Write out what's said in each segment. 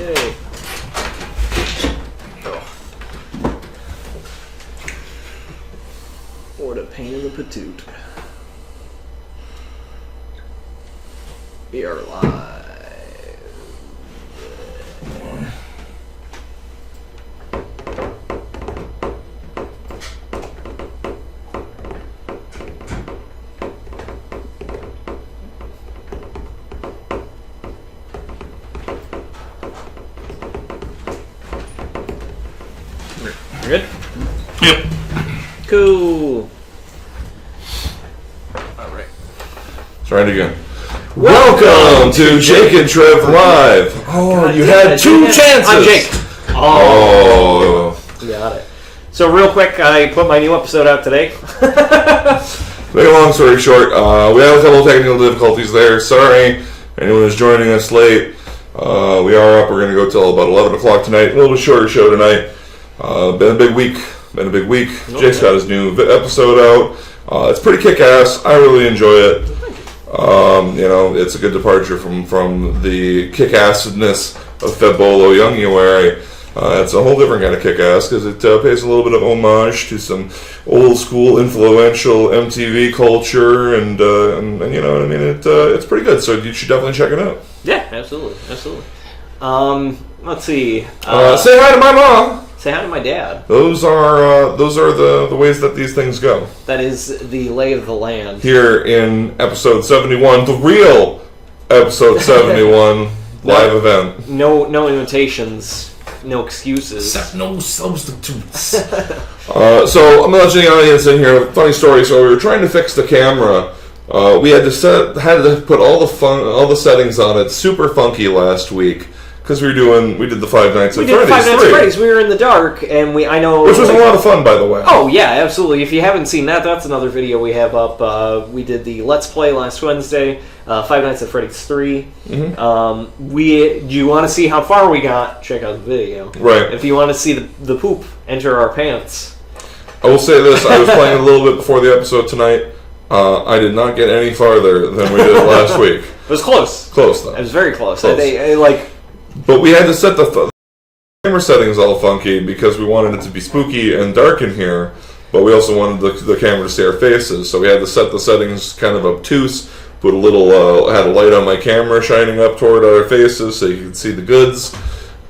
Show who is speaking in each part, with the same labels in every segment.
Speaker 1: Yay. Oh. What a pain in the patoot. We are live. Good?
Speaker 2: Yep.
Speaker 1: Cool. Alright.
Speaker 2: Try it again. Welcome to Jake and Trev Live. Oh, you had two chances.
Speaker 1: I'm Jake.
Speaker 2: Oh.
Speaker 1: Got it. So real quick, I put my new episode out today.
Speaker 2: Make a long story short, we had a couple of technical difficulties there. Sorry, anyone who's joining us late. We are up. We're going to go till about 11 o'clock tonight. A little bit shorter show tonight. Been a big week. Okay. Jake's got his new episode out. It's pretty kick-ass. I really enjoy it. It's a good departure from the kick-assedness of Febolo Younguary. It's a whole different kind of kick-ass because it pays a little bit of homage to some old-school, influential MTV culture, and you know what I mean. It's pretty good, so you should definitely check it out.
Speaker 1: Yeah, absolutely. Let's see.
Speaker 2: Say hi to my mom.
Speaker 1: Say hi to my dad.
Speaker 2: Those are the ways that these things go.
Speaker 1: That is the lay of the land.
Speaker 2: Here in episode 71, the real episode 71 live event.
Speaker 1: No invitations, no excuses.
Speaker 2: No substitutes. So I'm gonna let the audience in here. Funny story. So we were trying to fix the camera. We had to put all the settings on it super funky last week. Because we did the Five Nights at Freddy's.
Speaker 1: Five Nights at Freddy's. We were in the dark, and I know...
Speaker 2: Which was a lot of fun, by the way.
Speaker 1: Oh, yeah, absolutely. If you haven't seen that, that's another video we have up. We did the Let's Play last Wednesday, Five Nights at Freddy's 3. Mm-hmm. Do you want to see how far we got? Check out the video.
Speaker 2: Right.
Speaker 1: If you want to see the poop, enter our pants.
Speaker 2: I will say this. I was playing a little bit before the episode tonight. I did not get any farther than we did last week.
Speaker 1: It was close.
Speaker 2: Close, though.
Speaker 1: It was very close.
Speaker 2: Close. But we had to set the camera settings all funky because we wanted it to be spooky and dark in here, but we also wanted the camera to see our faces, so we had to set the settings kind of obtuse, put a little, had a light on my camera shining up toward our faces so you could see the goods,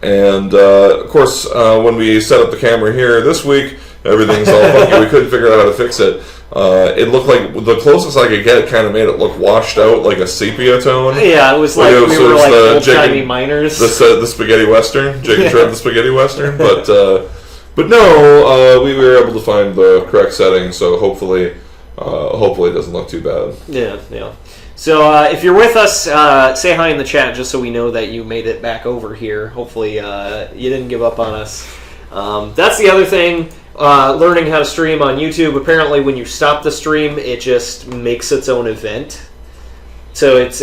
Speaker 2: and of course, when we set up the camera here this week, everything's all funky. We couldn't figure out how to fix it. It looked like the closest I could get. It kind of made it look washed out, like a sepia tone.
Speaker 1: Yeah, it was like we were like old-timey miners.
Speaker 2: The spaghetti western, Jake and Trev, the spaghetti western. But no, we were able to find the correct setting. So hopefully it doesn't look too bad.
Speaker 1: Yeah. So if you're with us, say hi in the chat just so we know that you made it back over here. Hopefully you didn't give up on us. That's the other thing. Learning how to stream on YouTube. Apparently, when you stop the stream, it just makes its own event. So it's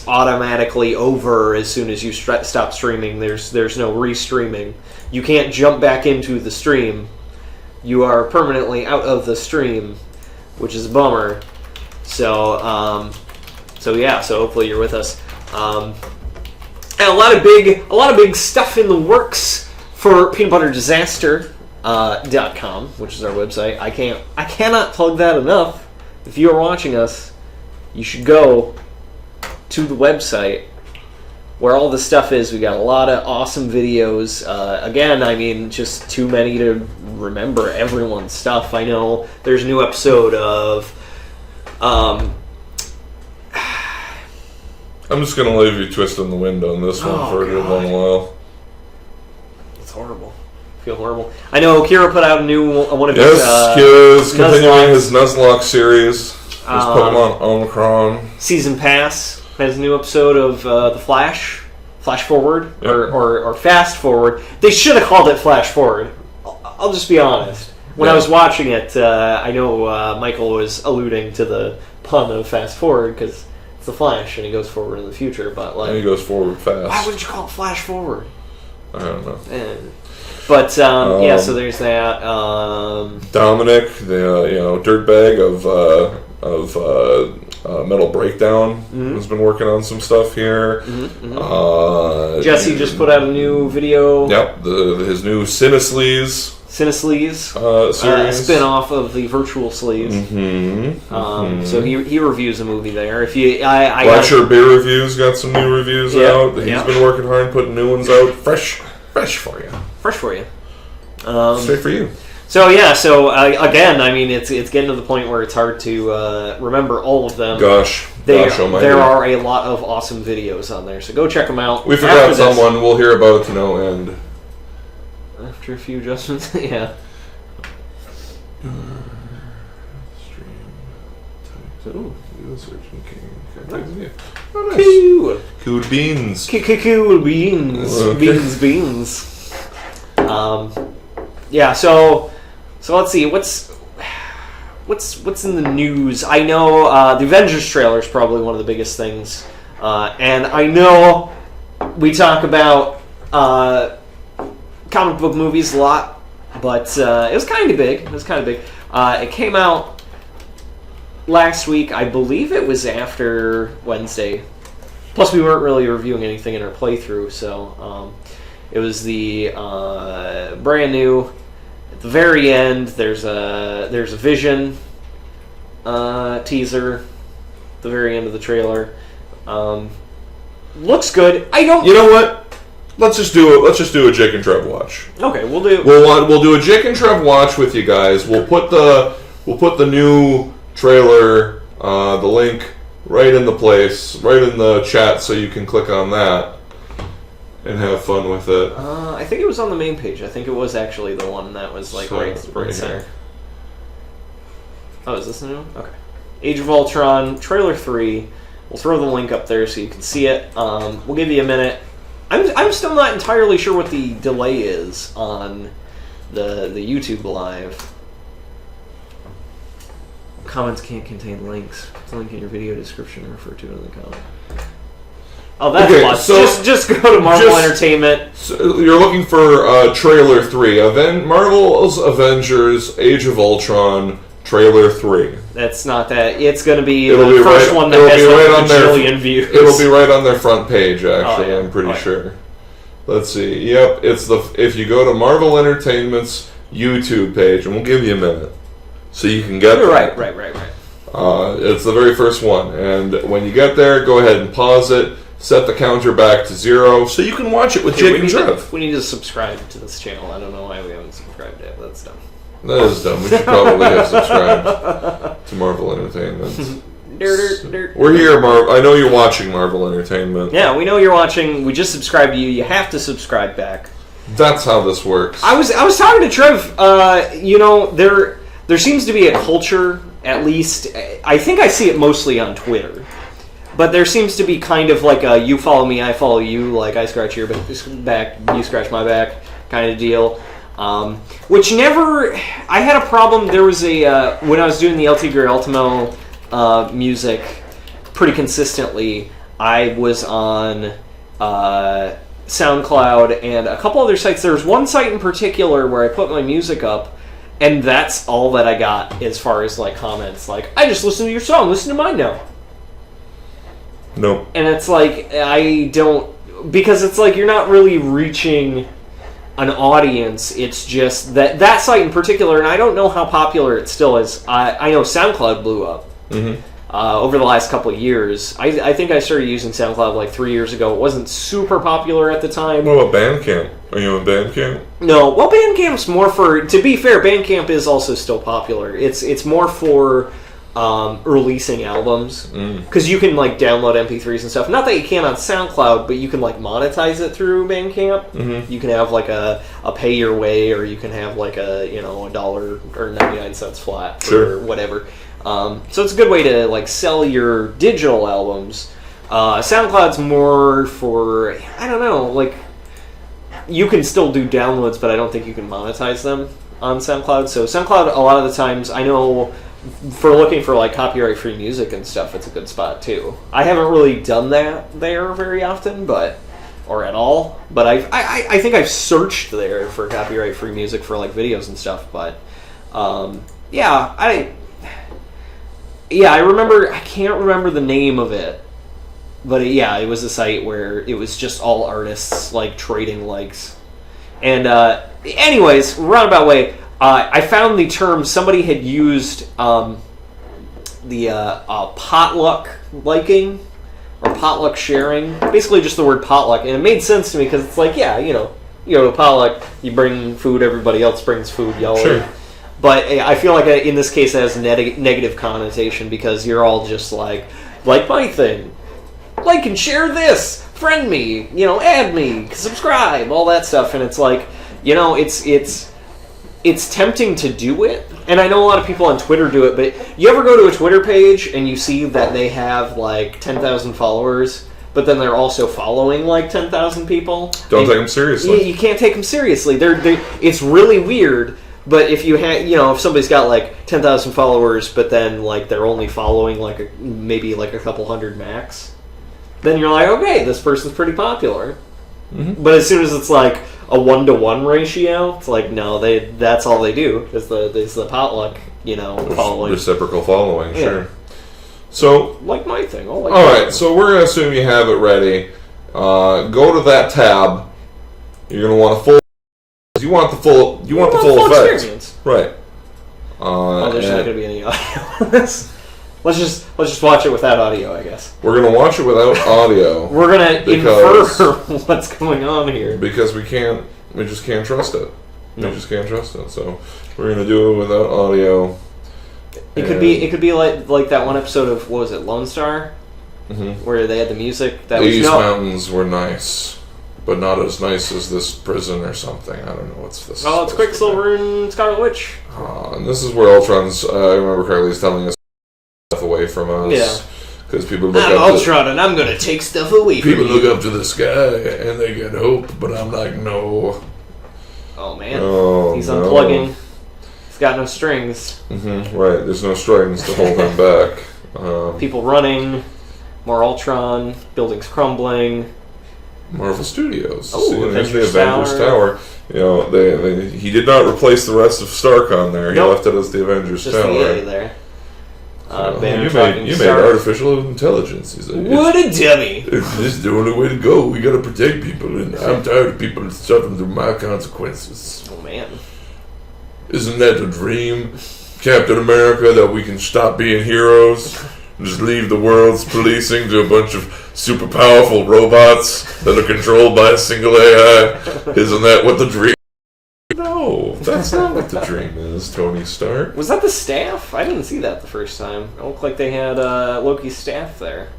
Speaker 1: automatically over as soon as you stop streaming. There's no restreaming. You can't jump back into the stream. You are permanently out of the stream, which is a bummer. So hopefully you're with us. And a lot of big stuff in the works for peanutbutterdisaster.com, which is our website. I cannot plug that enough. If you are watching us, you should go to the website where all the stuff is. We got a lot of awesome videos. Again, I mean, just too many to remember everyone's stuff. I know there's a new episode of I'm
Speaker 2: just gonna leave you twisting the wind on this one for a good long while.
Speaker 1: It's horrible. I feel horrible. I know Kira put out a new one of his.
Speaker 2: Yes, Kira's continuing his Nuzlocke series. His Pokemon Omicron.
Speaker 1: Season Pass has a new episode of The Flash Forward, or Fast Forward. They should have called it Flash Forward. I'll just be honest. When I was watching it, I know Michael was alluding to the pun of Fast Forward because it's the Flash and he goes forward in the future. But
Speaker 2: and he goes forward fast.
Speaker 1: Why wouldn't you call it Flash Forward?
Speaker 2: I don't know.
Speaker 1: But so there's that.
Speaker 2: Dominic, the dirtbag of Metal Breakdown has been working on some stuff here.
Speaker 1: Jesse just put out a new video.
Speaker 2: Yep, his new Cinesleaze series,
Speaker 1: spin-off of the Virtual Sleaze. So he reviews a movie there. If you, Black
Speaker 2: Shirt Beer Reviews got some new reviews out. He's been working hard, putting new ones out, fresh for you. Straight for you.
Speaker 1: So again, I mean, it's getting to the point where it's hard to remember all of them. There are a lot of awesome videos on there, so go check them out.
Speaker 2: We forgot someone. We'll hear about it to no end.
Speaker 1: After a few adjustments, yeah.
Speaker 2: Cool beans.
Speaker 1: Cool beans. Beans. Yeah. So let's see. What's in the news? I know the Avengers trailer is probably one of the biggest things, and I know we talk about comic book movies a lot, but it was kind of big. It came out last week. I believe it was after Wednesday. Plus, we weren't really reviewing anything in our playthrough, so it was the brand new. At the very end, there's a Vision teaser. At the very end of the trailer, looks good.
Speaker 2: You know what? Let's just do a Jake and Trev watch.
Speaker 1: Okay, we'll do.
Speaker 2: We'll do a Jake and Trev watch with you guys. We'll put the new trailer, the link right in the chat, so you can click on that and have fun with it.
Speaker 1: I think it was on the main page. I think it was actually the one that was like right center. Oh, is this new? Okay. Age of Ultron trailer 3. We'll throw the link up there so you can see it. We'll give you a minute. I'm still not entirely sure what the delay is on the YouTube live. Comments can't contain links. It's a link in your video description referred to in the comment. Oh, that's fun. So just go to Marvel Entertainment.
Speaker 2: So you're looking for trailer 3. Marvel's Avengers Age of Ultron trailer 3.
Speaker 1: That's not that. It's going to be the first one that has like a bajillion views.
Speaker 2: It'll be right on their front page, actually. I'm pretty sure. Let's see. Yep, it's if you go to Marvel Entertainment's YouTube page, and we'll give you a minute so you can get there.
Speaker 1: Right.
Speaker 2: It's the very first one, and when you get there, go ahead and pause it. Set the counter back to 0 so you can watch it with Jake and Trev.
Speaker 1: We need to subscribe to this channel. I don't know why we haven't subscribed yet. That's dumb.
Speaker 2: That is dumb. We should probably have subscribed to Marvel Entertainment. We're here, I know you're watching Marvel Entertainment.
Speaker 1: Yeah, we know you're watching. We just subscribed to you. You have to subscribe back.
Speaker 2: That's how this works.
Speaker 1: I was talking to Trev. There seems to be a culture, at least. I think I see it mostly on Twitter. But there seems to be kind of like a you follow me, I follow you, like I scratch your back, you scratch my back kind of deal. Which never... I had a problem. There was a... when I was doing the LT Gear Ultimo music pretty consistently, I was on SoundCloud and a couple other sites. There was one site in particular where I put my music up, and that's all that I got as far as like comments. Like, I just listened to your song, listen to mine now.
Speaker 2: Nope.
Speaker 1: And it's like, I don't... Because it's like you're not really reaching an audience. It's just that site in particular, and I don't know how popular it still is. I know SoundCloud blew up over the last couple of years. I think I started using SoundCloud like 3 years ago. It wasn't super popular at the time.
Speaker 2: What about Bandcamp? Are you on Bandcamp?
Speaker 1: No. Well, Bandcamp's more for... To be fair, Bandcamp is also still popular. It's more for... releasing albums, because you can like download MP3s and stuff. Not that you can on SoundCloud, but you can like monetize it through Bandcamp. You can have like a pay your way, or you can have like a $1 or 99 cents flat for whatever. So it's a good way to like sell your digital albums. SoundCloud's more for, I don't know, like you can still do downloads, but I don't think you can monetize them on SoundCloud. So SoundCloud, a lot of the times, I know. For looking for like copyright-free music and stuff, it's a good spot too. I haven't really done that there very often, or at all. But I think I've searched there for copyright-free music for like videos and stuff. But yeah, Yeah, I remember. I can't remember the name of it, but it was a site where it was just all artists like trading likes. And anyways, roundabout way, I found the term somebody had used the potluck liking or potluck sharing. Basically, just the word potluck, and it made sense to me because it's like, you go to a potluck, you bring food, everybody else brings food, y'all.
Speaker 2: Sure.
Speaker 1: But I feel like in this case it has a negative connotation because you're all just like my thing. Like and share this, friend me, add me, subscribe, all that stuff. And it's like, it's tempting to do it. And I know a lot of people on Twitter do it, but you ever go to a Twitter page and you see that they have like 10,000 followers, but then they're also following like 10,000 people?
Speaker 2: Don't take them seriously.
Speaker 1: You can't take them seriously. It's really weird. But if you if somebody's got like 10,000 followers, but then like they're only following maybe a couple hundred max, then you're like, okay, this person's pretty popular. Mm-hmm. But as soon as it's like a 1-to-1 ratio, it's like no, that's all they do is the potluck, following,
Speaker 2: reciprocal following, sure. So
Speaker 1: like my thing. All
Speaker 2: right, so we're gonna assume you have it ready. Go to that tab. You're gonna want a full. You want the full effect,
Speaker 1: experience,
Speaker 2: right?
Speaker 1: There's not going to be any audio on this. Let's just watch it without audio, I guess.
Speaker 2: We're going to watch it without audio.
Speaker 1: We're going to infer what's going on here
Speaker 2: because we just can't trust it.
Speaker 1: No.
Speaker 2: We just can't trust it. So we're going to do it without audio.
Speaker 1: It could be like that one episode of what was it, Lone Star, where they had the music.
Speaker 2: These mountains were nice. But not as nice as this prison or something. I don't know what's this.
Speaker 1: Oh, it's Quicksilver and Scarlet Witch.
Speaker 2: And this is where Ultron's, I remember correctly, is telling us stuff away from us.
Speaker 1: Yeah.
Speaker 2: Because people look
Speaker 1: I'm Ultron and I'm going to take stuff away from you.
Speaker 2: People look up to the sky and they get hope, but I'm like, no.
Speaker 1: Oh, man. He's unplugging. He's got no strings.
Speaker 2: Mm-hmm. Right. There's no strings to hold him back.
Speaker 1: People running. More Ultron. Buildings crumbling.
Speaker 2: Marvel Studios.
Speaker 1: Oh,
Speaker 2: there's the Avengers Tower. He did not replace the rest of Stark on there. He left it as the Avengers
Speaker 1: Just
Speaker 2: Tower.
Speaker 1: The A there.
Speaker 2: You made artificial intelligence. He's like,
Speaker 1: what a dummy!
Speaker 2: This is the only way to go. We got to protect people, and I'm tired of people suffering through my consequences.
Speaker 1: Oh man!
Speaker 2: Isn't that a dream, Captain America? That we can stop being heroes? Just leave the world's policing to a bunch of super powerful robots that are controlled by a single AI. Isn't that what the dream? No, that's not what the dream is, Tony Stark.
Speaker 1: Was that the staff? I didn't see that the first time. It looked like they had Loki's staff there.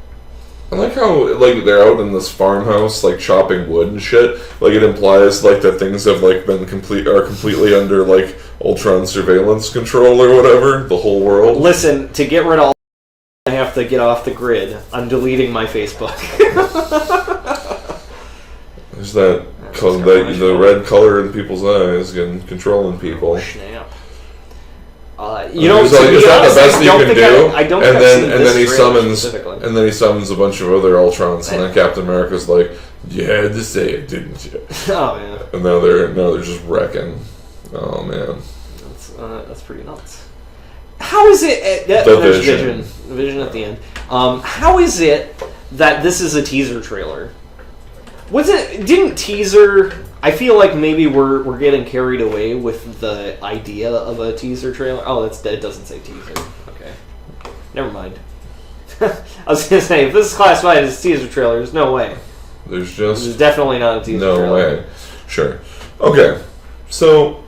Speaker 2: I like how they're out in this farmhouse chopping wood and shit. It implies that things have been completely under Ultron surveillance control or whatever. The whole world.
Speaker 1: Listen, to get rid of. I have to get off the grid. I'm deleting my Facebook.
Speaker 2: There's that the red color in people's eyes and controlling people.
Speaker 1: Oh, snap.
Speaker 2: Is that the best you can do?
Speaker 1: I don't.
Speaker 2: And then he summons a bunch of other Ultrons, and then Captain America's like, "You had to say it, didn't you?"
Speaker 1: Oh man.
Speaker 2: And now they're just wrecking. Oh man.
Speaker 1: That's pretty nuts. How is it? There's Vision at the end. How is it that this is a teaser trailer? Didn't teaser? I feel like maybe we're getting carried away with the idea of a teaser trailer. Oh, it doesn't say teaser. Okay, never mind. I was gonna say if this is classified as a teaser trailer, there's no way.
Speaker 2: This
Speaker 1: is definitely not a teaser trailer.
Speaker 2: No way. Sure. Okay. So,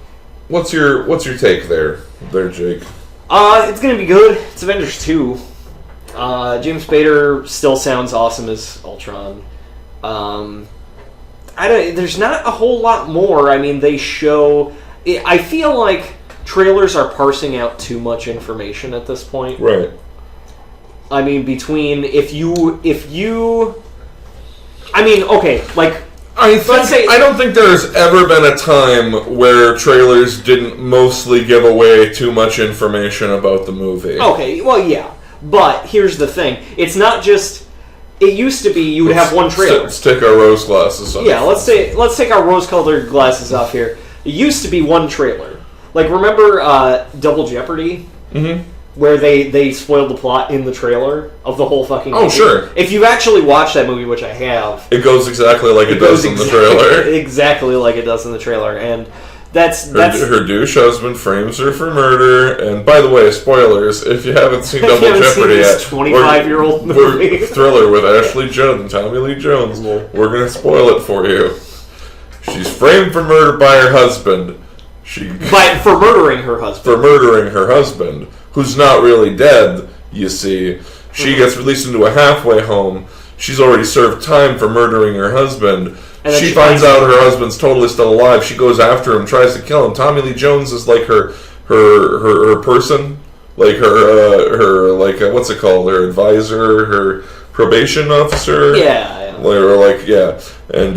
Speaker 2: what's your take there, Jake?
Speaker 1: It's gonna be good. It's Avengers 2. James Spader still sounds awesome as Ultron. There's not a whole lot more. I mean, they show. I feel like trailers are parsing out too much information at this point.
Speaker 2: Right.
Speaker 1: I mean, between if you. I mean, okay,
Speaker 2: I don't think there's ever been a time where trailers didn't mostly give away too much information about the movie.
Speaker 1: Okay, well, yeah. But here's the thing. It's not just... It used to be you would have one trailer.
Speaker 2: Let's take our rose glasses off.
Speaker 1: Yeah, let's take our rose-colored glasses off here. It used to be one trailer. Remember Double Jeopardy?
Speaker 2: Mm-hmm.
Speaker 1: where they spoiled the plot in the trailer of the whole fucking movie.
Speaker 2: Oh, sure.
Speaker 1: If you've actually watched that movie, which I have...
Speaker 2: It goes exactly like it does in the trailer.
Speaker 1: Exactly like it does in the trailer. And that's...
Speaker 2: Her douche husband frames her for murder. And by the way, spoilers, if you haven't seen Double Jeopardy yet...
Speaker 1: 25-year-old movie.
Speaker 2: Thriller with Ashley Judd and Tommy Lee Jones. We're going to spoil it for you. She's framed for murder by her husband.
Speaker 1: For murdering her husband.
Speaker 2: For murdering her husband, who's not really dead, you see. She gets released into a halfway home. She's already served time for murdering her husband. She finds out her husband's totally still alive. She goes after him, tries to kill him. Tommy Lee Jones is like her person, like her what's it called? Her advisor, her probation officer.
Speaker 1: Yeah.
Speaker 2: And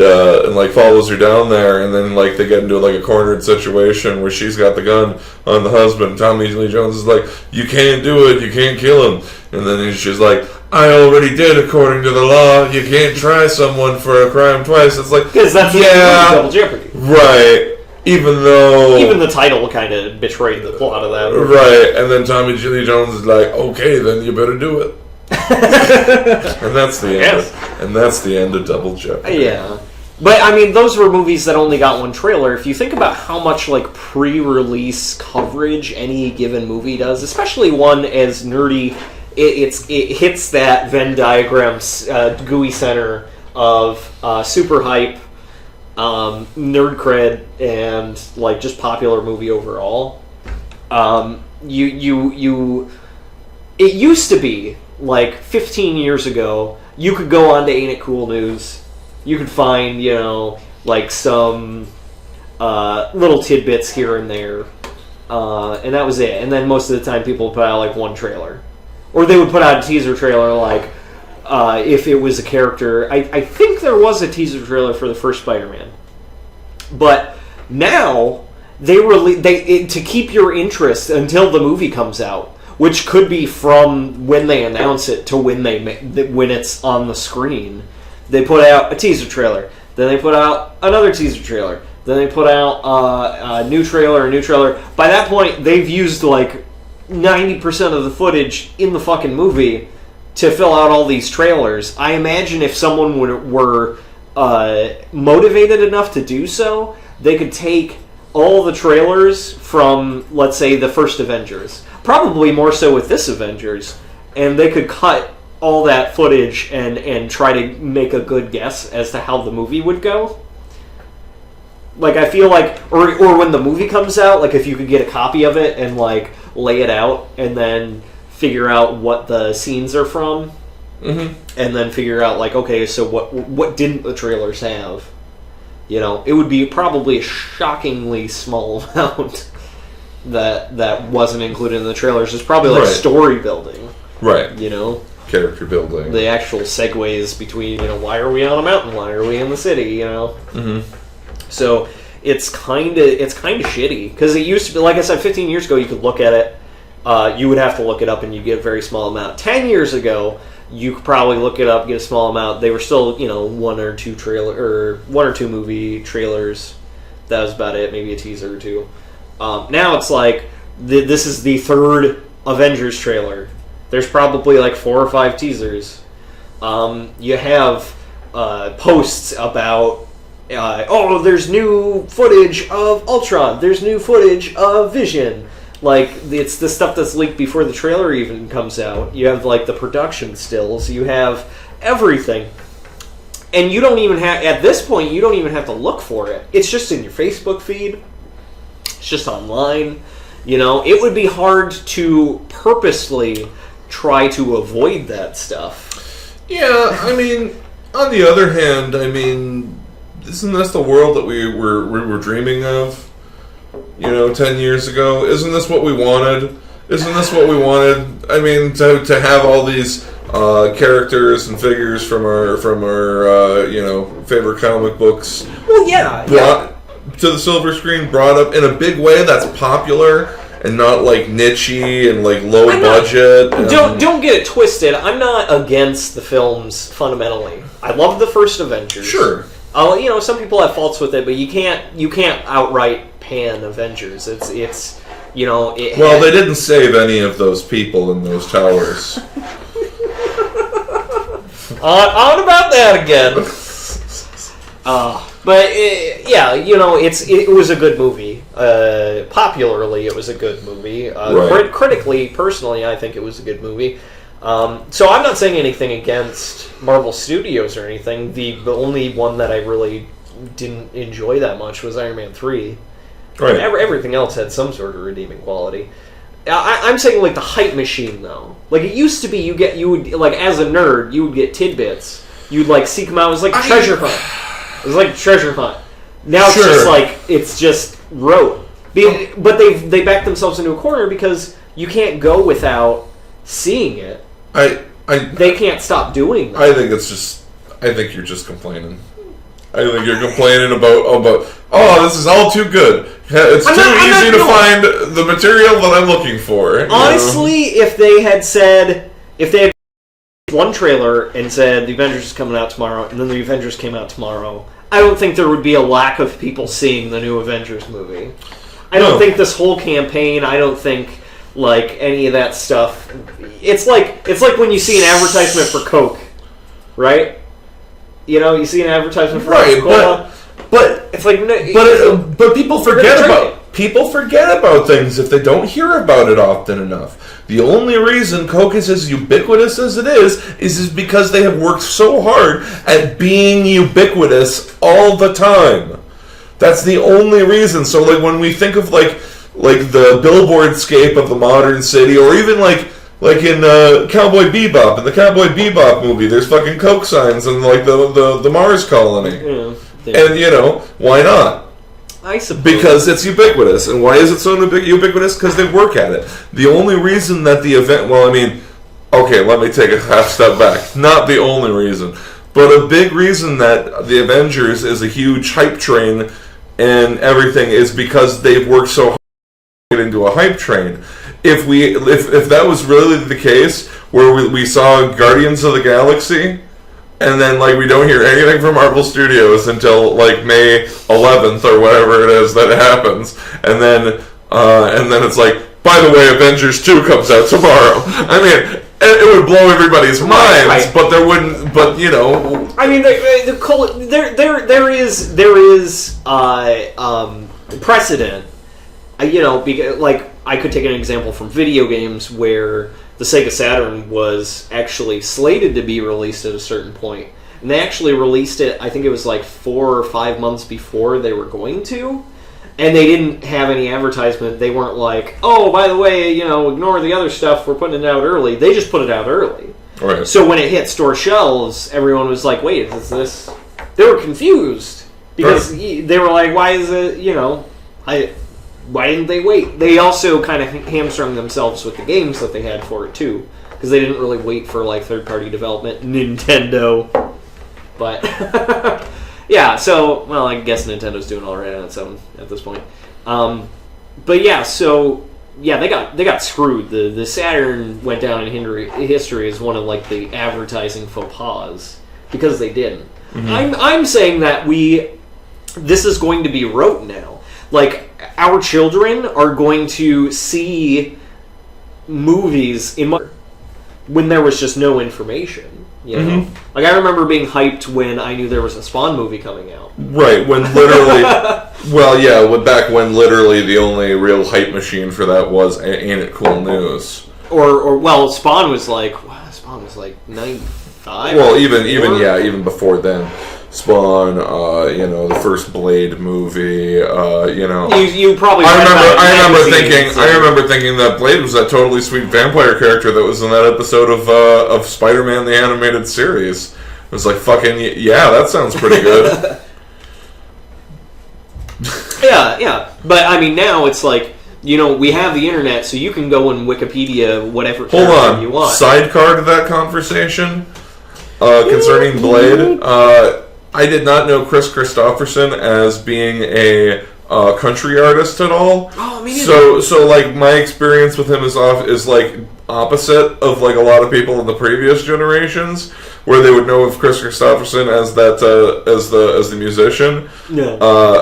Speaker 2: follows her down there, and then like they get into like a cornered situation where she's got the gun on the husband. Tommy Lee Jones is like, "You can't do it. You can't kill him." And then she's like, "I already did according to the law. You can't try someone for a crime twice." It's like,
Speaker 1: because that's Double Jeopardy,
Speaker 2: right? Even
Speaker 1: the title kind of betrayed the plot of that movie.
Speaker 2: Right? And then Tommy Lee Jones is like, "Okay, then you better do it." And that's the end. And that's the end of Double Jeopardy.
Speaker 1: Yeah, but I mean, those were movies that only got one trailer. If you think about how much like pre-release coverage any given movie does, especially one as nerdy, it hits that Venn diagram GUI center of super hype, nerd cred, and like just popular movie overall. It used to be. Like 15 years ago, you could go on to Ain't It Cool News. You could find, like some little tidbits here and there, and that was it. And then most of the time, people would put out like one trailer, or they would put out a teaser trailer. Like if it was a character, I think there was a teaser trailer for the first Spider-Man, but now to keep your interest until the movie comes out. Which could be from when they announce it to when it's on the screen. They put out a teaser trailer. Then they put out another teaser trailer. Then they put out a new trailer. By that point, they've used like 90% of the footage in the fucking movie to fill out all these trailers. I imagine if someone were motivated enough to do so, they could take all the trailers from, let's say, the first Avengers. Probably more so with this Avengers, and they could cut all that footage and try to make a good guess as to how the movie would go. Like, I feel like, or when the movie comes out, like if you could get a copy of it and like lay it out and then figure out what the scenes are from, and then figure out like, okay, so what didn't the trailers have? It would be probably a shockingly small amount. That wasn't included in the trailers. It's probably like story building,
Speaker 2: right?
Speaker 1: Character
Speaker 2: building,
Speaker 1: the actual segues between why are we on a mountain, why are we in the city, So it's kind of shitty because it used to be, like I said, 15 years ago you could look at it, you would have to look it up and you get a very small amount. 10 years ago you could probably look it up, get a small amount. They were still one or two movie trailers. That was about it. Maybe a teaser or two. Now it's like, this is the third Avengers trailer. There's probably like 4 or 5 teasers. You have posts about, there's new footage of Ultron. There's new footage of Vision. Like, it's the stuff that's leaked before the trailer even comes out. You have like the production stills. You have everything. And you don't even have, at this point, you don't even have to look for it. It's just in your Facebook feed. It's just online. It would be hard to purposely try to avoid that stuff.
Speaker 2: Yeah, I mean, on the other hand, isn't this the world that we were dreaming of? 10 years ago? Isn't this what we wanted? To have all these characters and figures from our favorite comic books.
Speaker 1: Well, yeah.
Speaker 2: Brought to the silver screen, brought up in a big way that's popular and not like niche-y and like low budget.
Speaker 1: Don't get it twisted. I'm not against the films fundamentally. I love the first Avengers.
Speaker 2: Sure.
Speaker 1: Some people have faults with it, but you can't outright pan Avengers.
Speaker 2: Well, they didn't save any of those people in those towers.
Speaker 1: On about that again. It was a good movie. Popularly, it was a good movie.
Speaker 2: Right.
Speaker 1: Critically, personally, I think it was a good movie. So I'm not saying anything against Marvel Studios or anything. The only one that I really didn't enjoy that much was Iron Man 3.
Speaker 2: Right.
Speaker 1: Everything else had some sort of redeeming quality. I'm saying like the hype machine though. Like it used to be, you would like as a nerd, you would get tidbits. You'd like seek them out. It was like treasure hunt. It was like treasure hunt. Now it's just rote. But they backed themselves into a corner because you can't go without seeing it. They can't stop doing that.
Speaker 2: I think you're just complaining. I think you're complaining about this is all too good. It's too easy to find the material that I'm looking for.
Speaker 1: Honestly, if they had one trailer and said the Avengers is coming out tomorrow, and then the Avengers came out tomorrow, I don't think there would be a lack of people seeing the new Avengers movie. I don't think this whole campaign, I don't think like any of that stuff. It's like when you see an advertisement for Coke, right? You see an advertisement for Coca-Cola, but it's like,
Speaker 2: but people forget about things if they don't hear about it often enough. The only reason Coke is as ubiquitous as it is because they have worked so hard at being ubiquitous all the time. That's the only reason. So, like when we think of like the billboard scape of the modern city, or even like in Cowboy Bebop, in the Cowboy Bebop movie, there's fucking Coke signs in like the Mars colony. And why not?
Speaker 1: I suppose.
Speaker 2: Because it's ubiquitous. And why is it so ubiquitous? Because they work at it. The only reason that the event, let me take a half step back. Not the only reason, but a big reason that the Avengers is a huge hype train and everything is because they've worked so hard to get into a hype train. If that was really the case, where we saw Guardians of the Galaxy, and then we don't hear anything from Marvel Studios until May 11th or whatever it is that it happens, and then it's like, by the way, Avengers 2 comes out tomorrow. I mean, it would blow everybody's minds, right. But there wouldn't. But I mean,
Speaker 1: there is precedent. Because I could take an example from video games where the Sega Saturn was actually slated to be released at a certain point, and they actually released it. I think it was 4 or 5 months before they were going to, and they didn't have any advertisement. They weren't like, oh, by the way, ignore the other stuff. We're putting it out early. They just put it out early.
Speaker 2: Right.
Speaker 1: So when it hit store shelves, everyone was like, wait, is this? They were confused because they were like, why is it? Why didn't they wait? They also kind of hamstrung themselves with the games that they had for it, too. Because they didn't really wait for, third-party development. Nintendo. But, yeah, so, I guess Nintendo's doing all right on its own at this point. But, yeah, they got screwed. The Saturn went down in history as one of, the advertising faux pas. Because they didn't. Mm-hmm. I'm saying that this is going to be rote now. Our children are going to see movies when there was just no information.
Speaker 2: Mm-hmm.
Speaker 1: I remember being hyped when I knew there was a Spawn movie coming out.
Speaker 2: Right, when literally... back when literally the only real hype machine for that was Ain't It Cool News.
Speaker 1: Or Spawn was Spawn was 95?
Speaker 2: Well, even before then. Spawn, the first Blade movie,
Speaker 1: You probably.
Speaker 2: I remember thinking that Blade was that totally sweet vampire character that was in that episode of Spider-Man the Animated Series. It was that sounds pretty good.
Speaker 1: yeah. But now it's we have the internet, so you can go and Wikipedia whatever character you want.
Speaker 2: Sidecar to that conversation concerning Blade. I did not know Chris Christopherson as being a country artist at all.
Speaker 1: Oh, me neither.
Speaker 2: So my experience with him is opposite of a lot of people in the previous generations, where they would know of Chris Christopherson as the musician.
Speaker 1: Yeah.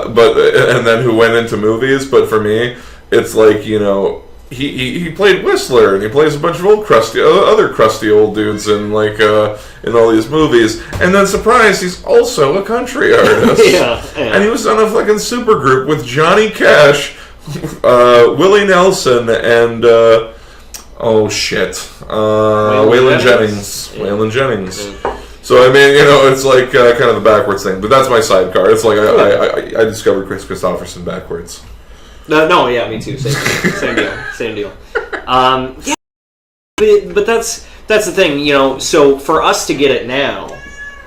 Speaker 2: And then who went into movies. But for me, it's like, you know, he played Whistler, and he plays a bunch of other crusty old dudes in like in all these movies, and then surprise, he's also a country artist.
Speaker 1: Yeah.
Speaker 2: And he was on a fucking supergroup with Johnny Cash, Willie Nelson, and Waylon Jennings.
Speaker 1: Yeah.
Speaker 2: Waylon Jennings.
Speaker 1: Yeah.
Speaker 2: So I mean, you know, it's like kind of the backwards thing, but that's my sidecar. It's like I discovered Chris Christopherson backwards.
Speaker 1: No, yeah, me too. Same deal. Yeah, but that's the thing, you know. So for us to get it now,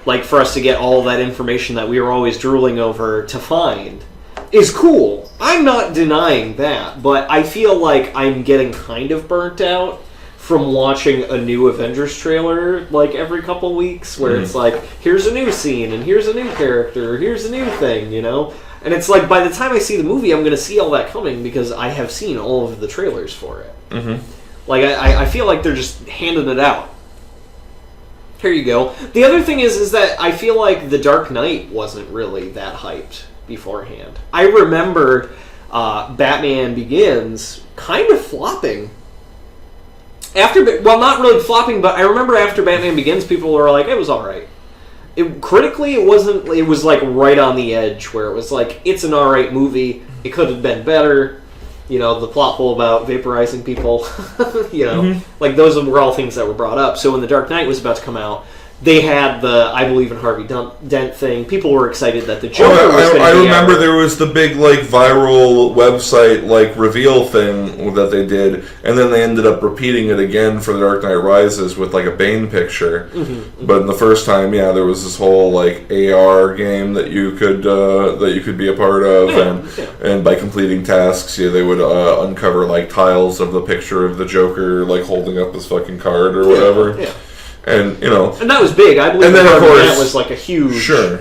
Speaker 1: like for us to get all that information that we were always drooling over to find, is cool. I'm not denying that, but I feel like I'm getting kind of burnt out from watching a new Avengers trailer like every couple weeks, where it's like, here's a new scene, and here's a new character, here's a new thing, you know? And it's like, by the time I see the movie, I'm going to see all that coming because I have seen all of the trailers for it. Mm-hmm. Like, I feel like they're just handing it out. Here you go. The other thing is that I feel like The Dark Knight wasn't really that hyped beforehand. I remember Batman Begins kind of flopping. Not really flopping, but I remember after Batman Begins, people were like, it was alright. Critically, it wasn't. It was like right on the edge, where it was like, it's an alright movie. It could have been better. You know, the plot hole about vaporizing people. You know, like those were all things that were brought up. So when The Dark Knight was about to come out, they had the "I Believe in Harvey Dent" thing. People were excited that the Joker was going to be
Speaker 2: I remember
Speaker 1: out.
Speaker 2: there was the big like viral website like reveal thing that they did, and then they ended up repeating it again for The Dark Knight Rises with like a Bane picture. But in the first time, yeah, there was this whole like AR game that you could be a part of, and by completing tasks, they would uncover like tiles of the picture of the Joker like holding up his fucking card or whatever.
Speaker 1: Yeah.
Speaker 2: And, you know...
Speaker 1: And that was big. I believe that was like a huge...
Speaker 2: Sure.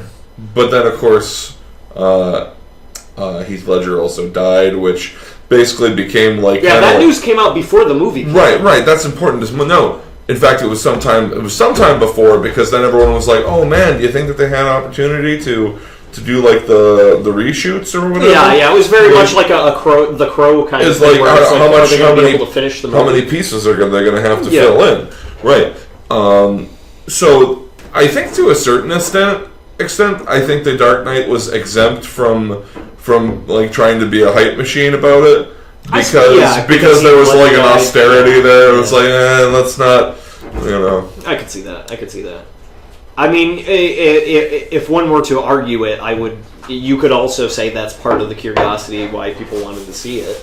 Speaker 2: But then, of course, Heath Ledger also died, which basically became like...
Speaker 1: Yeah, that news came out before the movie came out.
Speaker 2: Right. That's important. No. In fact, it was sometime before, because then everyone was like, oh, man, do you think that they had an opportunity to do like the reshoots or whatever?
Speaker 1: Yeah, it was very much like the Crow kind of thing.
Speaker 2: How many pieces are they going to have to fill in? Right. So I think to a certain extent, I think The Dark Knight was exempt from like trying to be a hype machine about it because there was like an austerity there. It was like, let's not, you know.
Speaker 1: I could see that. I mean, if one were to argue it, you could also say that's part of the curiosity why people wanted to see it.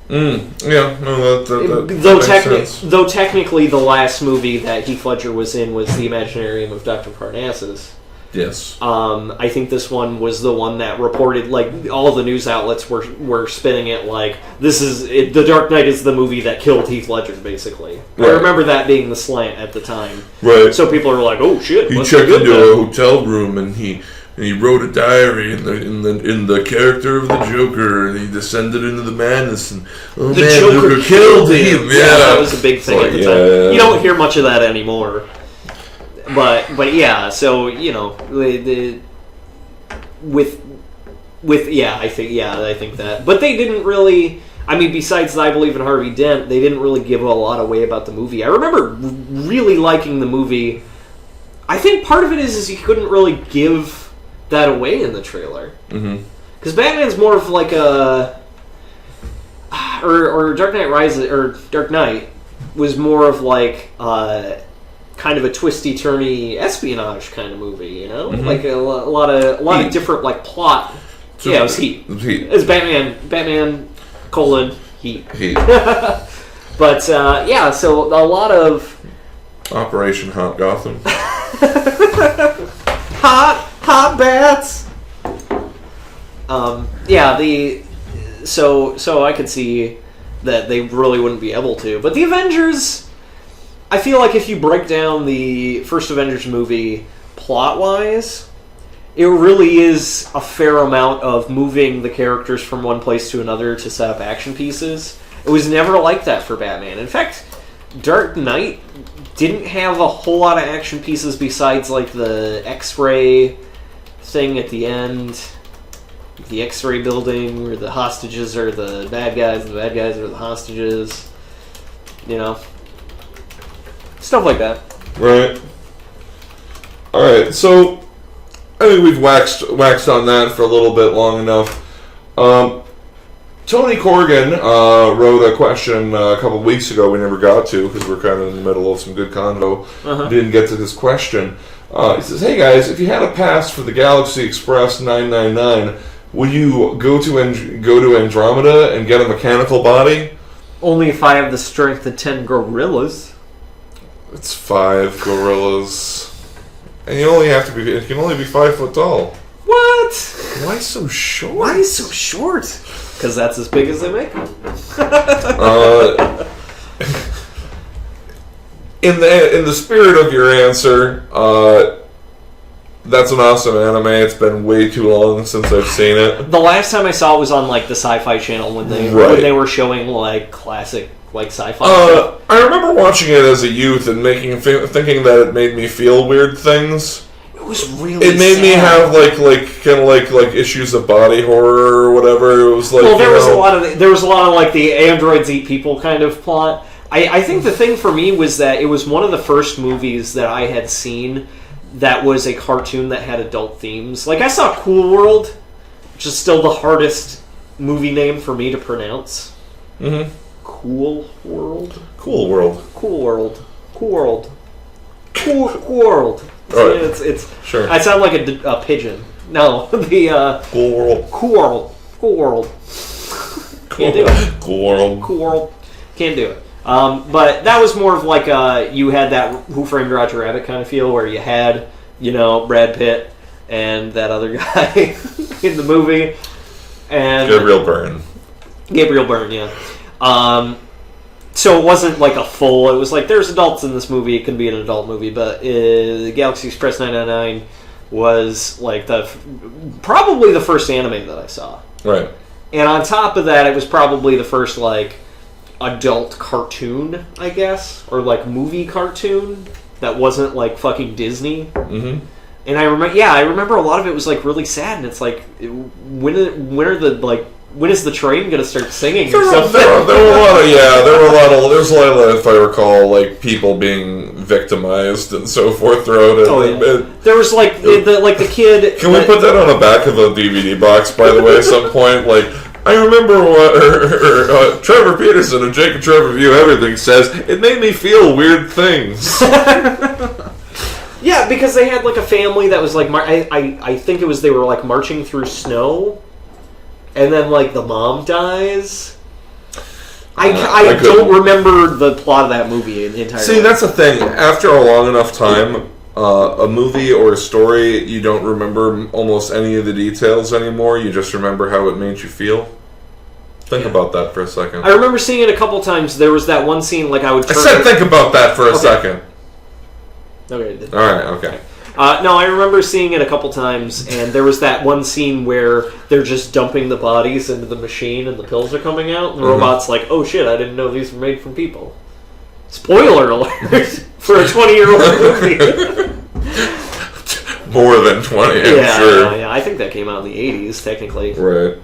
Speaker 2: Yeah, no, that
Speaker 1: though technically the last movie that Heath Ledger was in was The Imaginarium of Dr. Parnassus.
Speaker 2: Yes.
Speaker 1: I think this one was the one that reported, like, all the news outlets were spinning it like, The Dark Knight is the movie that killed Heath Ledger, basically. Right. I remember that being the slant at the time.
Speaker 2: Right.
Speaker 1: So people are like, oh shit.
Speaker 2: He checked into a hotel room and he wrote a diary in the character of the Joker, and he descended into the madness, and
Speaker 1: the Joker killed him.
Speaker 2: Yeah,
Speaker 1: that was a big thing at the time. Yeah. You don't hear much of that anymore. But yeah, so you know, I think that. But they didn't really. I mean, besides I Believe in Harvey Dent, they didn't really give a lot away about the movie. I remember really liking the movie. I think part of it is you couldn't really give that away in the trailer. Because Batman's more of like a... Or Dark Knight Rises, or Dark Knight was more of like kind of a twisty-turny espionage kind of movie, you know? Like a lot of different like plot. So it was Heat. It's Batman, Heat. But so a lot of...
Speaker 2: Operation Hot Gotham.
Speaker 1: Hot bats. So I could see that they really wouldn't be able to. But the Avengers, I feel like if you break down the first Avengers movie plot-wise, it really is a fair amount of moving the characters from one place to another to set up action pieces. It was never like that for Batman. In fact, Dark Knight didn't have a whole lot of action pieces besides like the X-ray thing at the end. the X-ray building where the hostages are the bad guys, and the bad guys are the hostages. You know, stuff like that.
Speaker 2: Right. All right. So I think we've waxed on that for a little bit long enough. Tony Corrigan wrote a question a couple weeks ago we never got to because we're kind of in the middle of some good convo. Didn't get to this question. He says, hey guys, if you had a pass for the Galaxy Express 999, would you go to Andromeda and get a mechanical body?
Speaker 1: Only if I have the strength of 10 gorillas.
Speaker 2: It's 5 gorillas. And you can only be 5 foot tall.
Speaker 1: What?
Speaker 2: Why so short?
Speaker 1: Why so short? Because that's as big as they make them.
Speaker 2: In the spirit of your answer, that's an awesome anime. It's been way too long since I've seen it.
Speaker 1: The last time I saw it was on like the Sci-Fi Channel when they were showing like classic like sci-fi.
Speaker 2: I remember watching it as a youth and thinking that it made me feel weird things.
Speaker 1: It was really.
Speaker 2: It made me have like issues of body horror or whatever. It was like
Speaker 1: there was a lot of like the androids eat people kind of plot. I think the thing for me was that it was one of the first movies that I had seen that was a cartoon that had adult themes. Like I saw Cool World, which is still the hardest movie name for me to pronounce.
Speaker 2: Mm-hmm.
Speaker 1: Cool World.
Speaker 2: Cool World.
Speaker 1: Cool World. Cool World. Cool World.
Speaker 2: Right.
Speaker 1: It's
Speaker 2: sure.
Speaker 1: I sound like a pigeon. No, the
Speaker 2: Cool World.
Speaker 1: Cool World. Cool World. Can't do it.
Speaker 2: Cool World.
Speaker 1: Cool World. Can't do it. But that was more of like you had that Who Framed Roger Rabbit kind of feel where you had, Brad Pitt and that other guy in the movie. And
Speaker 2: Gabriel Byrne,
Speaker 1: yeah. So it wasn't like a full, it was like there's adults in this movie, it can be an adult movie, but the Galaxy Express 999 was like probably the first anime that I saw.
Speaker 2: Right.
Speaker 1: And on top of that, it was probably the first like adult cartoon, I guess, or like movie cartoon that wasn't like fucking Disney.
Speaker 2: Mm-hmm.
Speaker 1: And I remember a lot of it was like really sad, and it's like when is the train gonna start singing or something?
Speaker 2: There was a lot of, if I recall, like people being victimized and so forth throughout it.
Speaker 1: Oh yeah. There was like the kid.
Speaker 2: Can we put that on the back of a DVD box, by the way, at some point? Like, I remember what Trevor Peterson of Jake and Trevor Review Everything says. It made me feel weird things.
Speaker 1: Yeah, because they had like a family that was like, I think it was they were like marching through snow, and then like the mom dies. I don't remember the plot of that movie entirely.
Speaker 2: See, that's the thing. After a long enough time, a movie or a story, you don't remember almost any of the details anymore. You just remember how it made you feel. Think about that for a second.
Speaker 1: I remember seeing it a couple times. There was that one scene, like I would.
Speaker 2: I said, think about that for a second.
Speaker 1: Okay.
Speaker 2: All right. Okay.
Speaker 1: No, I remember seeing it a couple times, and there was that one scene where they're just dumping the bodies into the machine, and the pills are coming out, and the robot's like, "Oh shit! I didn't know these were made from people." Spoiler alert for a 20-year-old movie.
Speaker 2: More than 20, I'm sure.
Speaker 1: Yeah, I think that came out in the 80s, technically.
Speaker 2: Right.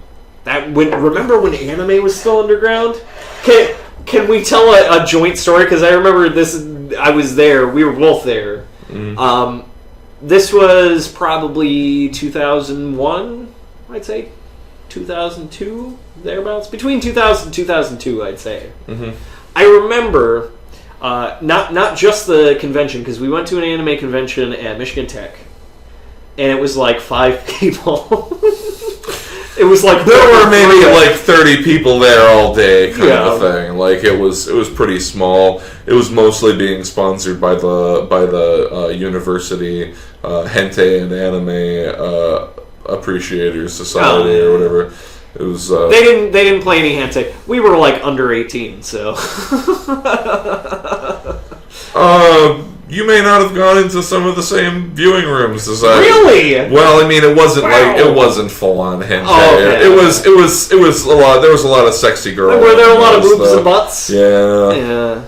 Speaker 1: Remember when anime was still underground? Can we tell a joint story? Because I remember this. I was there. We were both there. Mm. This was probably 2001, I'd say. 2002, thereabouts. Between 2000 and 2002, I'd say. Mm-hmm. I remember, not just the convention, because we went to an anime convention at Michigan Tech. And it was like 5 people. It was like
Speaker 2: there were maybe like 30 people there all day, kind of thing. Like it was pretty small. It was mostly being sponsored by the university Hentei and Anime Appreciators Society or whatever. It was.
Speaker 1: They didn't play any Hentei. We were like under 18, so.
Speaker 2: You may not have gone into some of the same viewing rooms as I.
Speaker 1: Really?
Speaker 2: Well, I mean, it wasn't it wasn't full on hentai.
Speaker 1: Oh, okay.
Speaker 2: It was a lot. There was a lot of sexy girls.
Speaker 1: Were there a lot of boobs and butts?
Speaker 2: Yeah.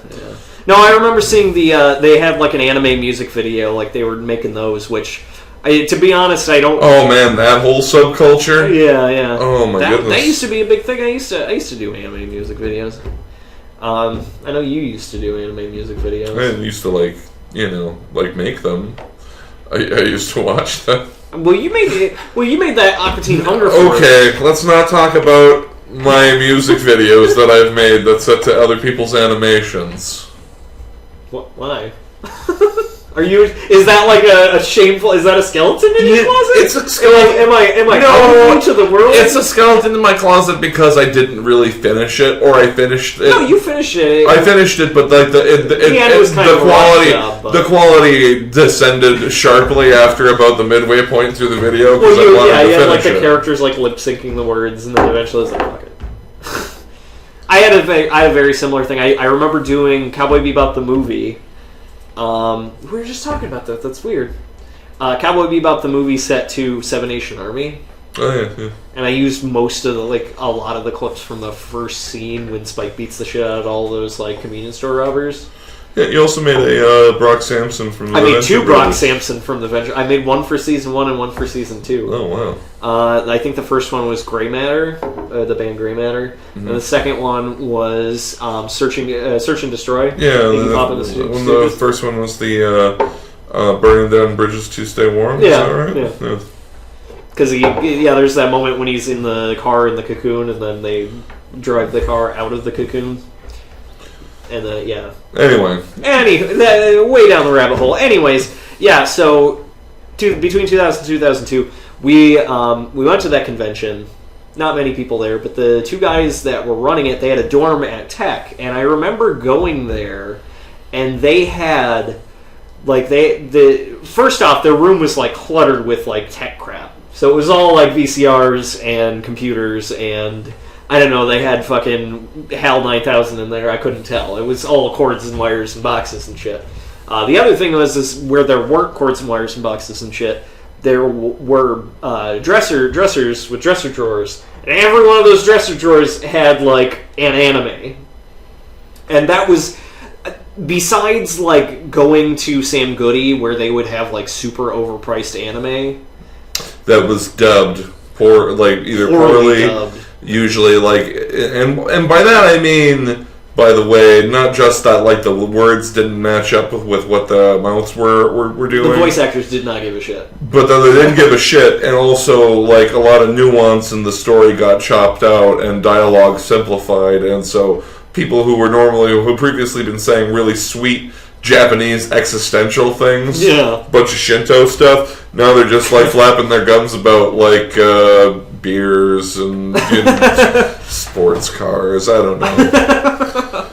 Speaker 1: No, I remember seeing they had like an anime music video, like they were making those, which To be honest, I don't.
Speaker 2: Oh man, that whole subculture.
Speaker 1: Yeah.
Speaker 2: Oh my goodness.
Speaker 1: That used to be a big thing. I used to do anime music videos. I know you used to do anime music videos.
Speaker 2: I used to make them. I used to watch them.
Speaker 1: Well, you made that Aqua Teen Hunger Force.
Speaker 2: Okay, let's not talk about my music videos that I've made that's set to other people's animations.
Speaker 1: What? Why? Are you? Is that like a shameful? Is that a skeleton in your closet?
Speaker 2: It's a skeleton.
Speaker 1: Am I out into the world?
Speaker 2: It's a skeleton in my closet because I didn't really finish it, or I finished it.
Speaker 1: No, you finished it.
Speaker 2: I finished it, but like the quality descended sharply after about the midway point through the video.
Speaker 1: Well, you had like the characters like lip syncing the words, and then eventually it's like, fuck it. I had a very similar thing. I remember doing Cowboy Bebop the movie. We were just talking about that. That's weird. Cowboy Bebop the movie set to Seven Nation Army.
Speaker 2: Oh yeah.
Speaker 1: And I used most of a lot of the clips from the first scene when Spike beats the shit out of all those like convenience store robbers.
Speaker 2: Yeah, you also made a Brock Sampson from the
Speaker 1: I made
Speaker 2: Venture
Speaker 1: two
Speaker 2: Brothers.
Speaker 1: Brock Sampson from the Venture. I made one for season 1 and one for season 2.
Speaker 2: Oh wow.
Speaker 1: I think the first one was Grey Matter, the band Grey Matter, and the second one was Search and Destroy.
Speaker 2: Yeah, the first one was the Burning Down Bridges to Stay Warm.
Speaker 1: Yeah,
Speaker 2: is that right?
Speaker 1: Yeah. Because there's that moment when he's in the car in the cocoon, and then they drive the car out of the cocoon. And
Speaker 2: Anyway,
Speaker 1: way down the rabbit hole. Anyways, yeah. So between 2000 and 2002, we went to that convention. Not many people there, but the two guys that were running it, they had a dorm at Tech, and I remember going there, and they had first off, their room was like cluttered with like tech crap. So it was all like VCRs and computers and. I don't know, they had fucking HAL 9000 in there, I couldn't tell. It was all cords and wires and boxes and shit. The other thing was where there weren't cords and wires and boxes and shit, there were dressers with dresser drawers. And every one of those dresser drawers had, like, an anime. And that was, besides, like, going to Sam Goody, where they would have, like, super overpriced anime.
Speaker 2: That was dubbed, either poorly dubbed. Usually, and by that I mean, by the way, not just that like the words didn't match up with what the mouths were doing.
Speaker 1: The voice actors did not give a shit.
Speaker 2: But then they didn't give a shit, and also like a lot of nuance in the story got chopped out and dialogue simplified, and so people who previously been saying really sweet Japanese existential things, bunch of Shinto stuff. Now they're just like flapping their gums about like beers and sports cars. I don't know.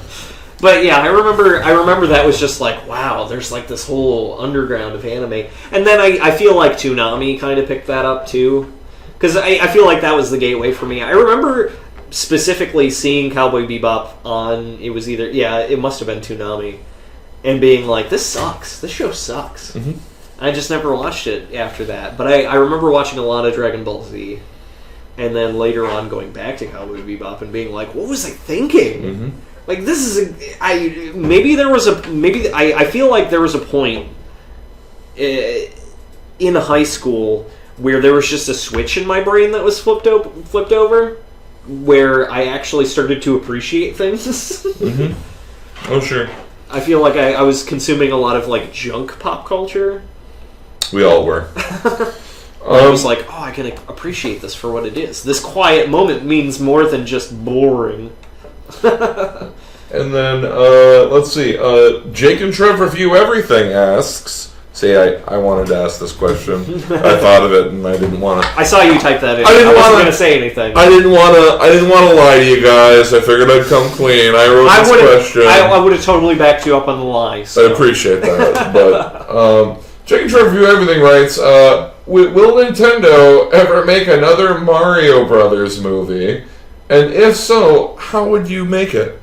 Speaker 1: But yeah, I remember that was just like, wow, there's like this whole underground of anime. And then I feel like Toonami kind of picked that up too. Because I feel like that was the gateway for me. I remember specifically seeing Cowboy Bebop on, it must have been Toonami. And being like, this sucks. This show sucks.
Speaker 2: Mm-hmm.
Speaker 1: I just never watched it after that. But I remember watching a lot of Dragon Ball Z. And then later on going back to Cowboy Bebop and being like, what was I thinking?
Speaker 2: Mm-hmm.
Speaker 1: Like, this is I feel like there was a point in high school where there was just a switch in my brain that was flipped over, where I actually started to appreciate things.
Speaker 2: Mm-hmm. Oh, sure.
Speaker 1: I feel like I was consuming a lot of, like, junk pop culture.
Speaker 2: We all were.
Speaker 1: I was like, I can appreciate this for what it is. This quiet moment means more than just boring.
Speaker 2: And then, let's see. Jake and Trev Review Everything asks. See, I wanted to ask this question. I thought of it, and I didn't want to.
Speaker 1: I saw you type that in. I wasn't going to say anything.
Speaker 2: I didn't want to lie to you guys. I figured I'd come clean. I wrote this question.
Speaker 1: I would have totally backed you up on the lie. So.
Speaker 2: I appreciate that. But Jake and Trev Review Everything writes, will Nintendo ever make another Mario Brothers movie? And if so, how would you make it?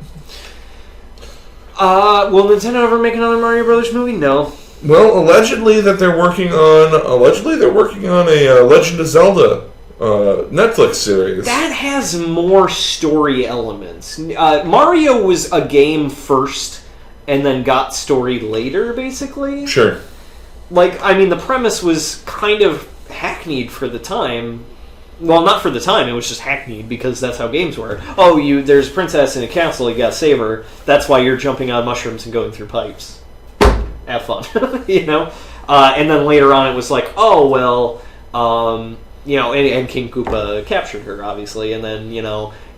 Speaker 1: Will Nintendo ever make another Mario Brothers movie? No.
Speaker 2: Well, allegedly they're working on a Legend of Zelda Netflix series.
Speaker 1: That has more story elements. Mario was a game first and then got story later, basically.
Speaker 2: Sure.
Speaker 1: the premise was kind of hackneyed for the time. Well, not for the time, it was just hackneyed because that's how games were. Oh, there's a princess in a castle, you gotta save her. That's why you're jumping on mushrooms and going through pipes. Have fun, you know? And then later on it was like, oh, well, and King Koopa captured her, obviously. And then,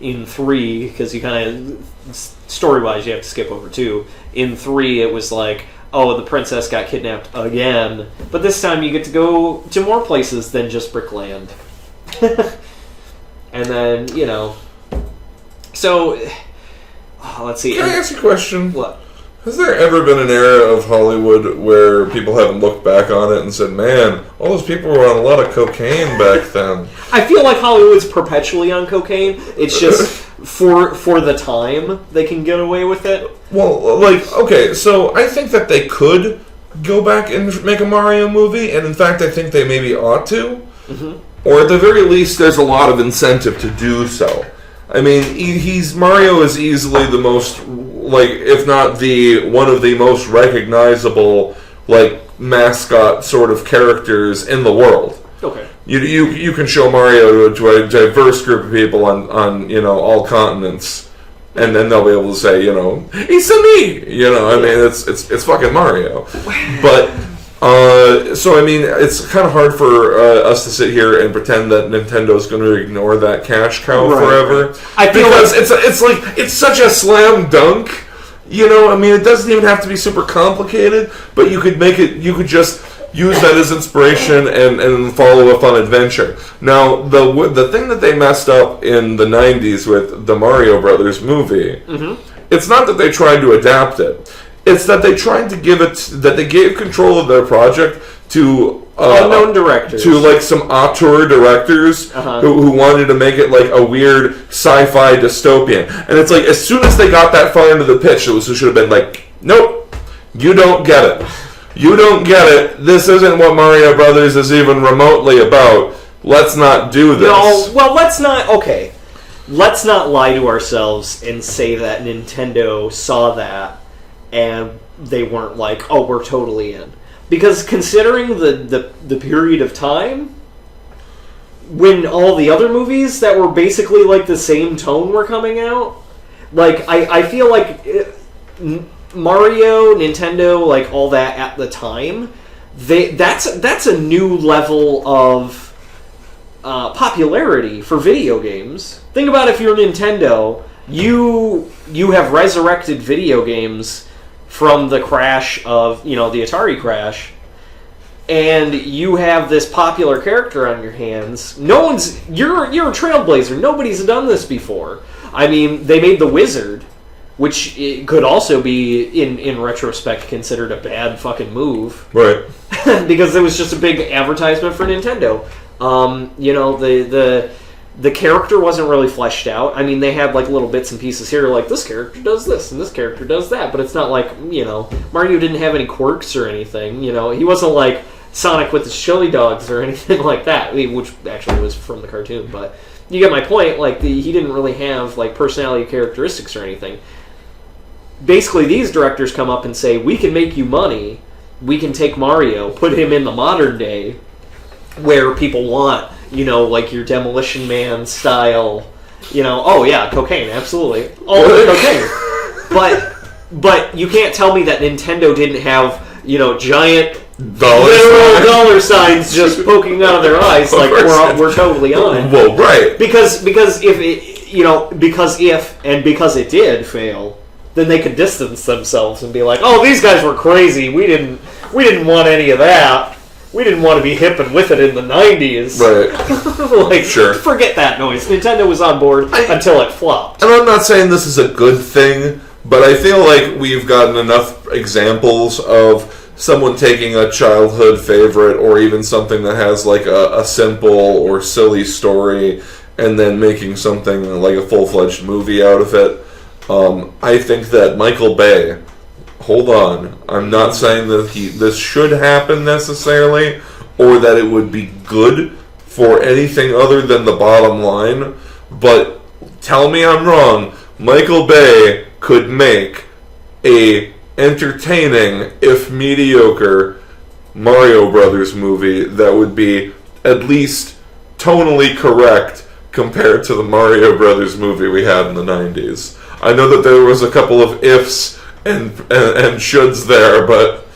Speaker 1: in 3, because you kind of, story-wise, you have to skip over 2. In 3, it was like, oh, the princess got kidnapped again. But this time you get to go to more places than just Brickland. And then, so, let's see.
Speaker 2: Can I ask you a question?
Speaker 1: What?
Speaker 2: Has there ever been an era of Hollywood where people haven't looked back on it and said, man, all those people were on a lot of cocaine back then?
Speaker 1: I feel like Hollywood's perpetually on cocaine. It's just for the time they can get away with it.
Speaker 2: Well, okay, so I think that they could go back and make a Mario movie, and in fact I think they maybe ought to. Mm-hmm. Or at the very least, there's a lot of incentive to do so. I mean, Mario is easily the most, if not one of the most recognizable, mascot sort of characters in the world.
Speaker 1: Okay.
Speaker 2: You can show Mario to a diverse group of people on all continents, and then they'll be able to say, it's a me. I mean, it's fucking Mario. But. So I mean, it's kind of hard for us to sit here and pretend that Nintendo's going to ignore that cash cow forever.
Speaker 1: Right. I feel
Speaker 2: because it's such a slam dunk. I mean, it doesn't even have to be super complicated, but you could just use that as inspiration and follow a fun adventure. Now, the thing that they messed up in the 90s with the Mario Brothers movie, it's not that they tried to adapt it. It's that they tried to they gave control of their project to
Speaker 1: unknown directors,
Speaker 2: to some auteur directors who wanted to make it a weird sci-fi dystopian. And it's as soon as they got that far into the pitch, it should have been nope, you don't get it. You don't get it. This isn't what Mario Brothers is even remotely about. Let's not do this.
Speaker 1: No, well, let's not. Okay, let's not lie to ourselves and say that Nintendo saw that. And they weren't oh, we're totally in. Because considering the period of time, when all the other movies that were basically the same tone were coming out, I feel Mario, Nintendo, all that at the time, that's a new level of popularity for video games. Think about if you're Nintendo, you have resurrected video games from the crash of, the Atari crash, and you have this popular character on your hands. You're a trailblazer. Nobody's done this before. I mean, they made the Wizard, which it could also be, in retrospect, considered a bad fucking move.
Speaker 2: Right.
Speaker 1: Because it was just a big advertisement for Nintendo. The character wasn't really fleshed out. I mean, they had little bits and pieces here, this character does this and this character does that, but it's not Mario didn't have any quirks or anything. He wasn't like Sonic with his chili dogs or anything like that, which actually was from the cartoon. But you get my point. He didn't really have personality characteristics or anything. Basically, these directors come up and say, "We can make you money. We can take Mario, put him in the modern day, where people want." Your Demolition Man style, oh yeah, cocaine, absolutely. All the cocaine. But you can't tell me that Nintendo didn't have, giant literal dollar signs just poking out of their eyes, we're totally on it.
Speaker 2: Well, right.
Speaker 1: Because if it, because it did fail, then they could distance themselves and be like, oh, these guys were crazy. We didn't want any of that. We didn't want to be hip and with it in the 90s.
Speaker 2: Right. Sure.
Speaker 1: Forget that noise. Nintendo was on board until it flopped.
Speaker 2: And I'm not saying this is a good thing, but I feel like we've gotten enough examples of someone taking a childhood favorite or even something that has a simple or silly story and then making something a full-fledged movie out of it. I think that Michael Bay... Hold on. I'm not saying that this should happen necessarily, or that it would be good for anything other than the bottom line, but tell me I'm wrong. Michael Bay could make a entertaining, if mediocre, Mario Brothers movie that would be at least tonally correct compared to the Mario Brothers movie we had in the 90s. I know that there was a couple of ifs and shoulds there, but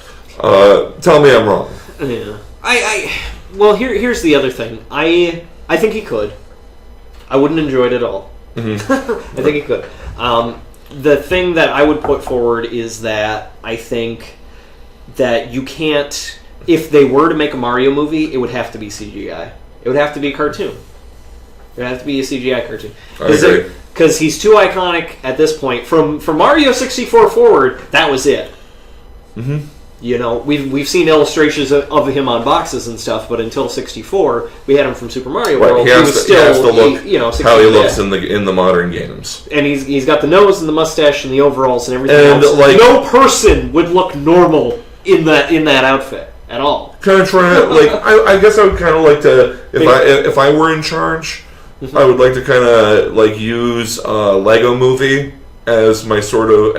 Speaker 2: tell me I'm wrong.
Speaker 1: Yeah. Well, here's the other thing. I think he could. I wouldn't enjoy it at all. Mm-hmm. I think he could. The thing that I would put forward is that I think that you can't... If they were to make a Mario movie, it would have to be CGI. It would have to be a cartoon. It would have to be a CGI cartoon.
Speaker 2: I agree.
Speaker 1: Because he's too iconic at this point. From Mario 64 forward, that was it.
Speaker 2: Mm-hmm.
Speaker 1: You know, we've seen illustrations of him on boxes and stuff, but until 64, we had him from Super Mario World.
Speaker 2: He has to look how he looks
Speaker 1: in
Speaker 2: the modern games.
Speaker 1: And he's got the nose and the mustache and the overalls and everything
Speaker 2: and
Speaker 1: else. No person would look normal in that outfit at all.
Speaker 2: Kind of trying to I guess I would kind of like to if I were in charge, I would like to kind of use Lego Movie as my sort of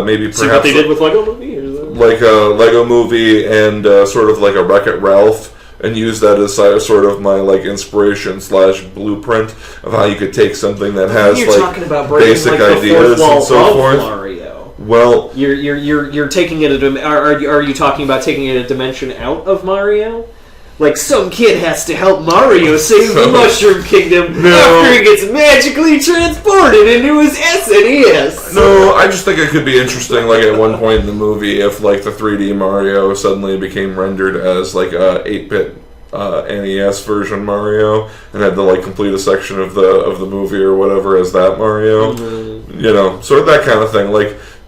Speaker 2: maybe perhaps
Speaker 1: see what they did with Lego Movie.
Speaker 2: Like a Lego Movie and sort of like a Wreck-It Ralph, and use that as sort of my inspiration / blueprint of how you could take something that has basic ideas and so forth.
Speaker 1: Mario.
Speaker 2: Well,
Speaker 1: you're taking it are you talking about taking it a dimension out of Mario? Like some kid has to help Mario save the Mushroom Kingdom after he gets magically transported into his SNES.
Speaker 2: No, I just think it could be interesting, at one point in the movie, if the 3D Mario suddenly became rendered as a 8-bit NES version Mario, and had to complete a section of the movie or whatever as that Mario. Mm-hmm. Sort of that kind of thing.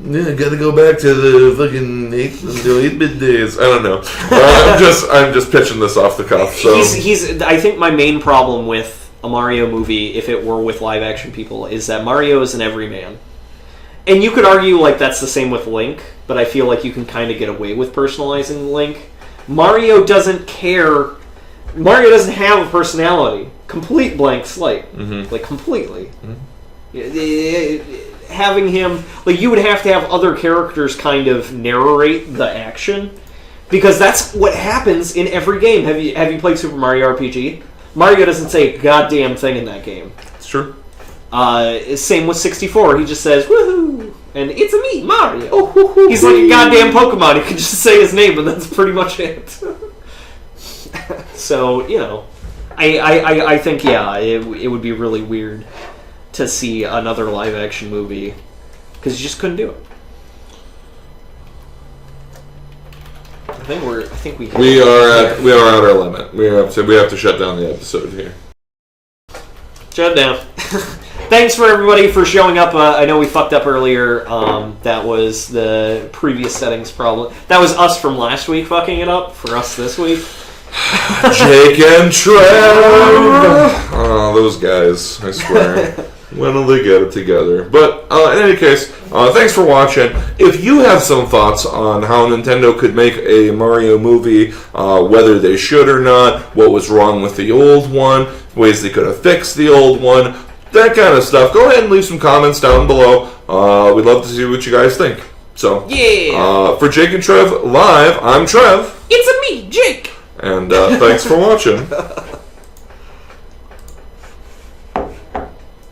Speaker 2: Gotta go back to the fucking 8-bit days. I don't know. I'm just pitching this off the cuff. So
Speaker 1: I think my main problem with a Mario movie, if it were with live action people, is that Mario is an everyman. And you could argue that's the same with Link, but I feel like you can kind of get away with personalizing Link. Mario doesn't care. Mario doesn't have a personality. Complete blank slate. Mm-hmm. Completely. Mm-hmm. Having him, you would have to have other characters kind of narrate the action, because that's what happens in every game. Have you played Super Mario RPG? Mario doesn't say a goddamn thing in that game.
Speaker 2: It's true.
Speaker 1: Same with 64. He just says "woohoo" and "it's a me, Mario." He's like a goddamn Pokemon. He can just say his name, and that's pretty much it. So I think it would be really weird to see another live action movie, because you just couldn't do it. I think we are at
Speaker 2: our limit. We have to shut down the episode here.
Speaker 1: Shut down. Thanks for everybody for showing up. I know we fucked up earlier. That was the previous settings problem. That was us from last week fucking it up for us this week.
Speaker 2: Jake and Trev. Oh, those guys! I swear. When will they get it together? But in any case, thanks for watching. If you have some thoughts on how Nintendo could make a Mario movie, whether they should or not, what was wrong with the old one, ways they could have fixed the old one, that kind of stuff, go ahead and leave some comments down below. We'd love to see what you guys think. So, for Jake and Trev Live, I'm Trev.
Speaker 1: It's a me, Jake.
Speaker 2: And thanks for watching.